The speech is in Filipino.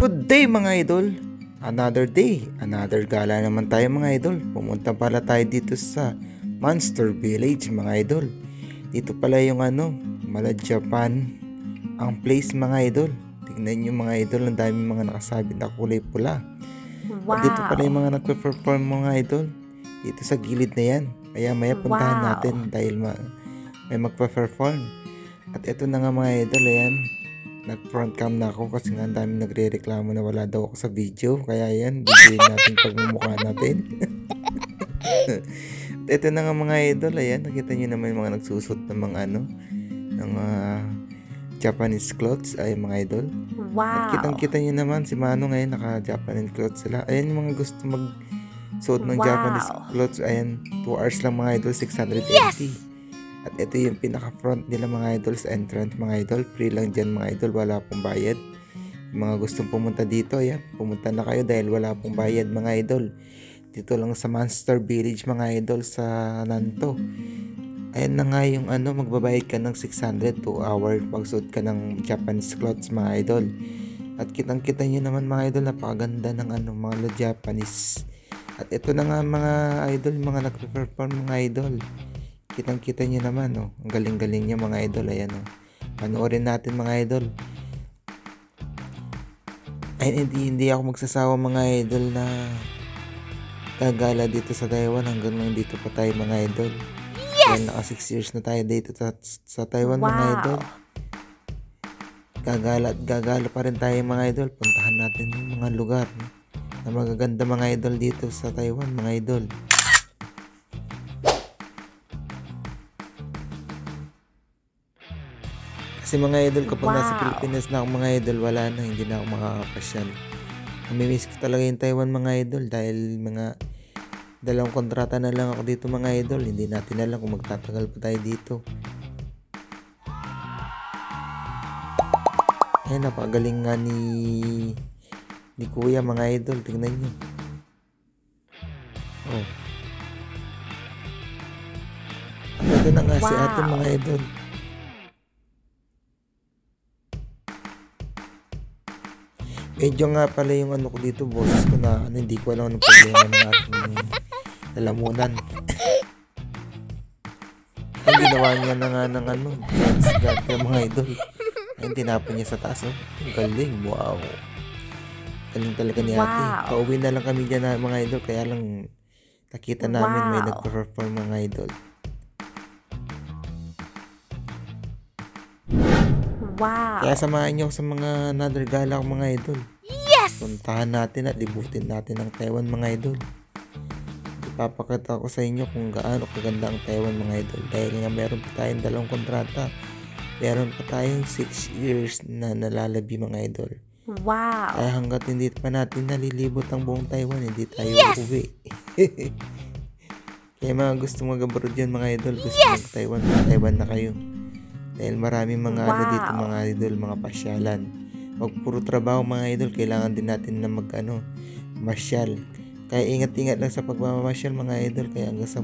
Good day mga idol! Another day, another gala naman tayo mga idol. Pumunta pala tayo dito sa Monster Village mga idol. Dito pala yung Mala Japan ang place mga idol. Tignan nyo mga idol, ang daming mga nakasabit na kulay pula. At dito pala yung mga nagpe-perform mga idol. Dito sa gilid na yan. Kaya maya puntahan natin dahil may magpe-perform. At ito na nga mga idol, ayan. Nag-front cam na ako kasi nga ang dami nagre-reklamo na wala daw ako sa video. Kaya yan, bigyan natin pagmumukha natin. At ito na nga mga idol, ayan. Nakita nyo naman yung mga nagsusot ng mga ng Japanese clothes, ay mga idol. At kitang-kita nyo naman si Mano ngayon, naka-Japanese clothes sila. Ayan yung mga gusto mag-suot ng Japanese clothes. Ayan, 2 hours lang mga idol, 680. At ito yung pinaka-front nila mga idol sa entrance mga idol. Free lang dyan mga idol, wala pong bayad. Yung mga gustong pumunta dito, ayan, pumunta na kayo dahil wala pong bayad mga idol. Dito lang sa Monster Village mga idol sa Nanto. Ayan na nga yung magbabayad ka ng 600 2 hour pagsuot ka ng Japanese clothes mga idol. At kitang-kita nyo naman mga idol, napakaganda ng mga Japanese. At ito na nga mga idol, mga nagpe-perform mga idol. Kitang-kita nyo naman, ang galing-galing nyo mga idol, ayan panoorin natin mga idol. Ay, hindi ako magsasawa mga idol na gagala dito sa Taiwan hanggang lang dito pa tayo mga idol. Yan, naka 6 years na tayo dito sa Taiwan mga idol. Gagala pa rin tayo mga idol. Puntahan natin yung mga lugar na magaganda mga idol dito sa Taiwan mga idol. Kasi mga idol, kapag nasa Pilipinas na ako mga idol, wala na, hindi na ako makakapasyal. Namimiss ko talaga yung Taiwan mga idol dahil mga 2 kontrata na lang ako dito mga idol. Hindi natin alam kung magtatagal pa tayo dito. Ay, napagaling nga ni Kuya mga idol, tingnan nyo. Ito na nga si ate mga idol. Medyo nga pala yung ko dito, boses ko na hindi ko alam anong problema ng aking lalamunan. Ang ginawa niya na nga ng dance mga idol. Ayun, tinapon niya sa taas. Ang galing, wow. Galing talaga ni ate. Pauwi na lang kami dyan na mga idol, kaya lang nakita namin may nagpa-perform mga idol. Kaya samahan niyo sa mga another gala ko mga idol. Puntahan natin at libutin natin ang Taiwan mga idol. Ipapakita ko sa inyo kung gaano kaganda ang Taiwan mga idol. Dahil nga meron pa tayong 2 kontrata. Meron pa tayong 6 years na nalalabi mga idol. Kaya hanggat hindi pa natin nalilibot ang buong Taiwan, hindi tayo uuwi. Kaya mga gusto mag-abroad yan mga idol, gusto mag-Taiwan, Taiwan na kayo. Dahil maraming mga dito mga idol, mga pasyalan. Wag puro trabaho mga idol, kailangan din natin na masyal. Kaya ingat-ingat lang sa pagmamasyal mga idol, kaya hanggang sa